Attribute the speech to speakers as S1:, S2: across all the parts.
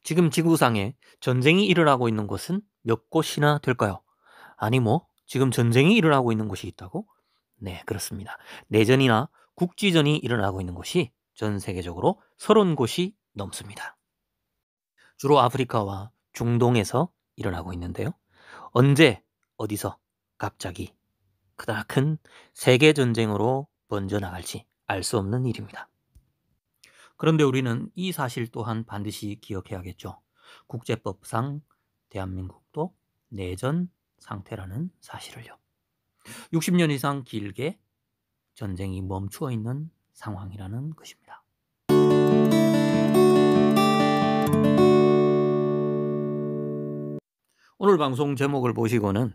S1: 지금 지구상에 전쟁이 일어나고 있는 곳은 몇 곳이나 될까요? 아니 지금 전쟁이 일어나고 있는 곳이 있다고? 네, 그렇습니다. 내전이나 국지전이 일어나고 있는 곳이 전 세계적으로 30곳이 넘습니다. 주로 아프리카와 중동에서 일어나고 있는데요. 언제, 어디서 갑자기 크다큰 세계 전쟁으로 번져나갈지 알 수 없는 일입니다. 그런데 우리는 이 사실 또한 반드시 기억해야겠죠. 국제법상 대한민국도 내전 상태라는 사실을요. 60년 이상 길게 전쟁이 멈추어 있는 상황이라는 것입니다. 오늘 방송 제목을 보시고는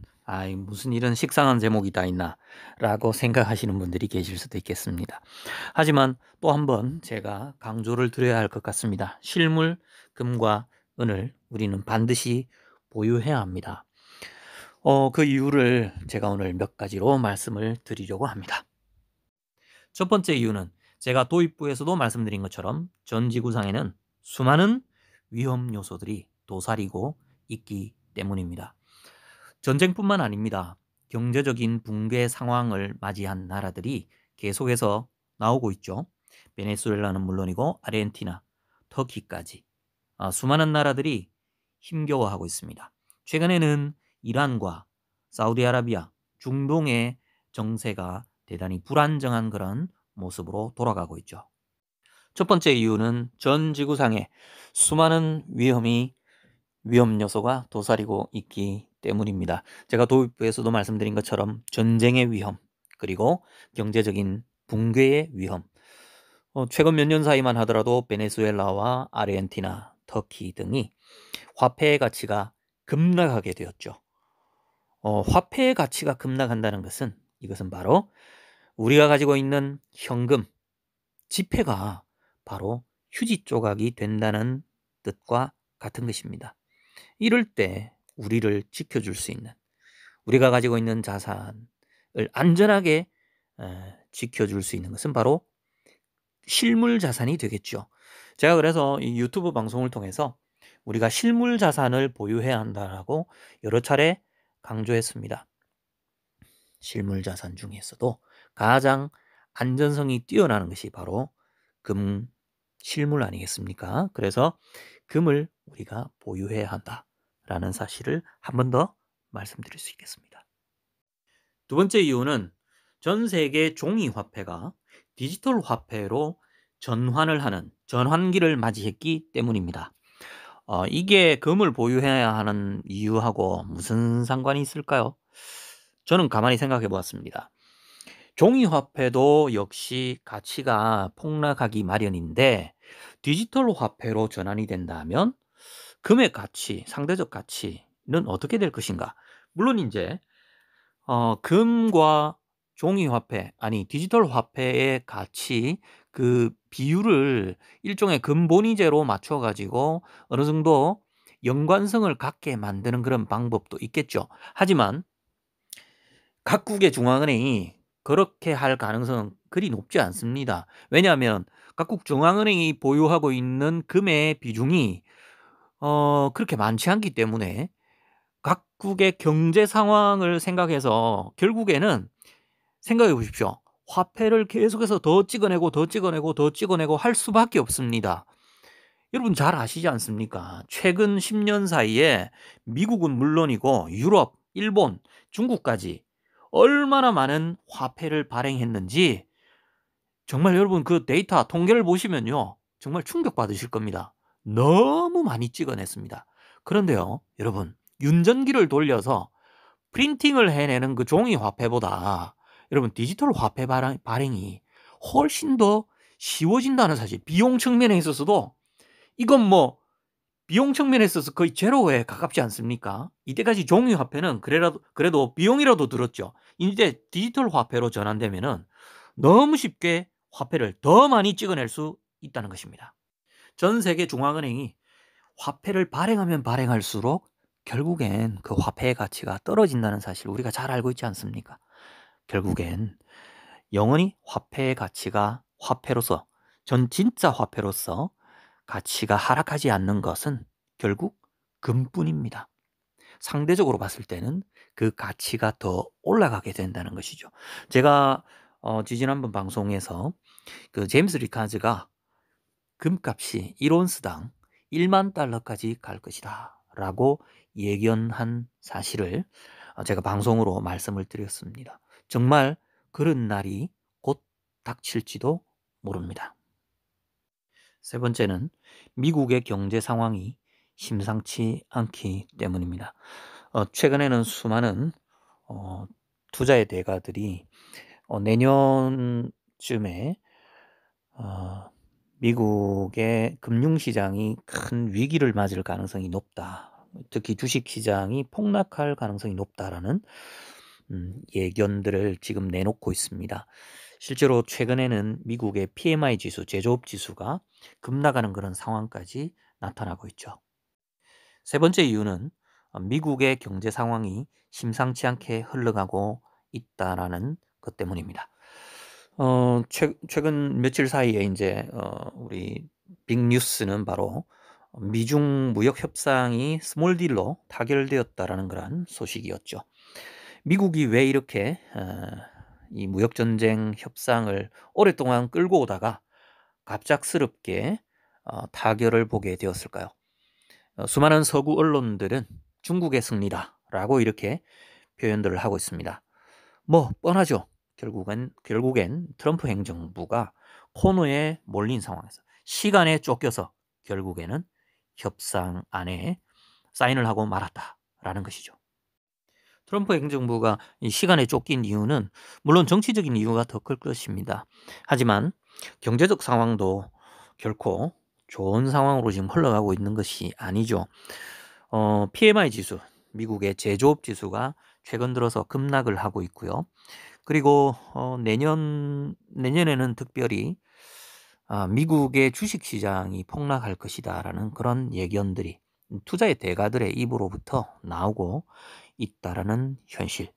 S1: 무슨 이런 식상한 제목이 다 있나 라고 생각하시는 분들이 계실 수도 있겠습니다. 하지만 또 한번 제가 강조를 드려야 할 것 같습니다. 실물, 금과 은을 우리는 반드시 보유해야 합니다. 그 이유를 제가 오늘 몇 가지로 말씀을 드리려고 합니다. 첫 번째 이유는 제가 도입부에서도 말씀드린 것처럼 전 지구상에는 수많은 위험 요소들이 도사리고 있기 때문입니다. 전쟁뿐만 아닙니다. 경제적인 붕괴 상황을 맞이한 나라들이 계속해서 나오고 있죠. 베네수엘라는 물론이고 아르헨티나, 터키까지 수많은 나라들이 힘겨워하고 있습니다. 최근에는 이란과 사우디아라비아, 중동의 정세가 대단히 불안정한 그런 모습으로 돌아가고 있죠. 첫 번째 이유는 전 지구상에 수많은 위험 요소가 도사리고 있기 때문입니다. 제가 도입부에서도 말씀드린 것처럼 전쟁의 위험, 그리고 경제적인 붕괴의 위험. 최근 몇 년 사이만 하더라도 베네수엘라와 아르헨티나, 터키 등이 화폐의 가치가 급락하게 되었죠. 화폐의 가치가 급락한다는 것은 이것은 바로 우리가 가지고 있는 현금, 지폐가 바로 휴지 조각이 된다는 뜻과 같은 것입니다. 이럴 때 우리를 지켜줄 수 있는, 우리가 가지고 있는 자산을 안전하게 지켜줄 수 있는 것은 바로 실물 자산이 되겠죠. 제가 그래서 이 유튜브 방송을 통해서 우리가 실물 자산을 보유해야 한다라고 여러 차례 강조했습니다. 실물 자산 중에서도 가장 안전성이 뛰어나는 것이 바로 금, 실물 아니겠습니까? 그래서 금을 우리가 보유해야 한다라는 사실을 한 번 더 말씀드릴 수 있겠습니다. 두 번째 이유는 전 세계 종이 화폐가 디지털 화폐로 전환을 하는 전환기를 맞이했기 때문입니다. 이게 금을 보유해야 하는 이유하고 무슨 상관이 있을까요? 저는 가만히 생각해 보았습니다. 종이 화폐도 역시 가치가 폭락하기 마련인데 디지털 화폐로 전환이 된다면 금의 가치, 상대적 가치는 어떻게 될 것인가? 물론 이제 금과 종이 화폐, 디지털 화폐의 가치, 그 비율을 일종의 금본위제로 맞춰 가지고 어느 정도 연관성을 갖게 만드는 그런 방법도 있겠죠. 하지만 각국의 중앙은행이 그렇게 할 가능성은 그리 높지 않습니다. 왜냐하면 각국 중앙은행이 보유하고 있는 금의 비중이 그렇게 많지 않기 때문에 각국의 경제 상황을 생각해서 결국에는 생각해 보십시오. 화폐를 계속해서 더 찍어내고 더 찍어내고 더 찍어내고 할 수밖에 없습니다. 여러분 잘 아시지 않습니까? 최근 10년 사이에 미국은 물론이고 유럽, 일본, 중국까지 얼마나 많은 화폐를 발행했는지 정말 여러분 그 데이터 통계를 보시면요. 정말 충격받으실 겁니다. 너무 많이 찍어냈습니다. 그런데요, 여러분, 윤전기를 돌려서 프린팅을 해내는 그 종이 화폐보다 여러분 디지털 화폐 발행이 훨씬 더 쉬워진다는 사실. 비용 측면에 있어서도 이건 비용 측면에 있어서 거의 제로에 가깝지 않습니까? 이때까지 종이 화폐는 그래도 비용이라도 들었죠. 이제 디지털 화폐로 전환되면은 너무 쉽게 화폐를 더 많이 찍어낼 수 있다는 것입니다. 전 세계 중앙은행이 화폐를 발행하면 발행할수록 결국엔 그 화폐의 가치가 떨어진다는 사실 우리가 잘 알고 있지 않습니까? 결국엔 영원히 화폐의 가치가 진짜 화폐로서 가치가 하락하지 않는 것은 결국 금뿐입니다. 상대적으로 봤을 때는 그 가치가 더 올라가게 된다는 것이죠. 제가 지지난번 방송에서 그 제임스 리카즈가 금값이 1온스당 1만 달러까지 갈 것이다 라고 예견한 사실을 제가 방송으로 말씀을 드렸습니다. 정말 그런 날이 곧 닥칠지도 모릅니다. 세 번째는 미국의 경제 상황이 심상치 않기 때문입니다. 최근에는 수많은 투자의 대가들이 내년쯤에 미국의 금융시장이 큰 위기를 맞을 가능성이 높다. 특히 주식시장이 폭락할 가능성이 높다라는 예견들을 지금 내놓고 있습니다. 실제로 최근에는 미국의 PMI 지수, 제조업 지수가 급락하는 그런 상황까지 나타나고 있죠. 세 번째 이유는 미국의 경제 상황이 심상치 않게 흘러가고 있다라는 것 때문입니다. 최근 며칠 사이에 이제 우리 빅뉴스는 바로 미중 무역 협상이 스몰 딜로 타결되었다라는 그런 소식이었죠. 미국이 왜 이렇게 이 무역 전쟁 협상을 오랫동안 끌고 오다가 갑작스럽게 타결을 보게 되었을까요? 수많은 서구 언론들은 중국의 승리다라고 이렇게 표현들을 하고 있습니다. 뭐 뻔하죠. 결국엔 트럼프 행정부가 코너에 몰린 상황에서 시간에 쫓겨서 결국에는 협상 안에 사인을 하고 말았다라는 것이죠. 트럼프 행정부가 이 시간에 쫓긴 이유는 물론 정치적인 이유가 더 클 것입니다. 하지만 경제적 상황도 결코 좋은 상황으로 지금 흘러가고 있는 것이 아니죠. PMI 지수, 미국의 제조업 지수가 최근 들어서 급락을 하고 있고요. 그리고 내년에는 특별히 미국의 주식시장이 폭락할 것이다라는 그런 예견들이 투자의 대가들의 입으로부터 나오고 있다라는 현실.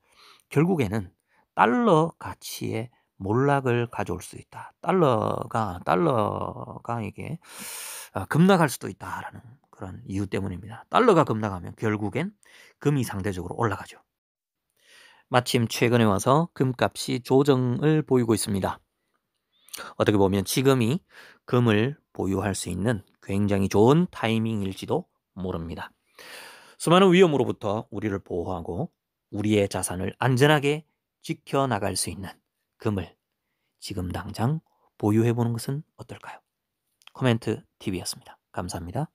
S1: 결국에는 달러 가치의 몰락을 가져올 수 있다. 달러가 이게 급락할 수도 있다라는 그런 이유 때문입니다. 달러가 급락하면 결국엔 금이 상대적으로 올라가죠. 마침 최근에 와서 금값이 조정을 보이고 있습니다. 어떻게 보면 지금이 금을 보유할 수 있는 굉장히 좋은 타이밍일지도 모릅니다. 수많은 위험으로부터 우리를 보호하고 우리의 자산을 안전하게 지켜나갈 수 있는 금을 지금 당장 보유해보는 것은 어떨까요? 코멘트 TV였습니다. 감사합니다.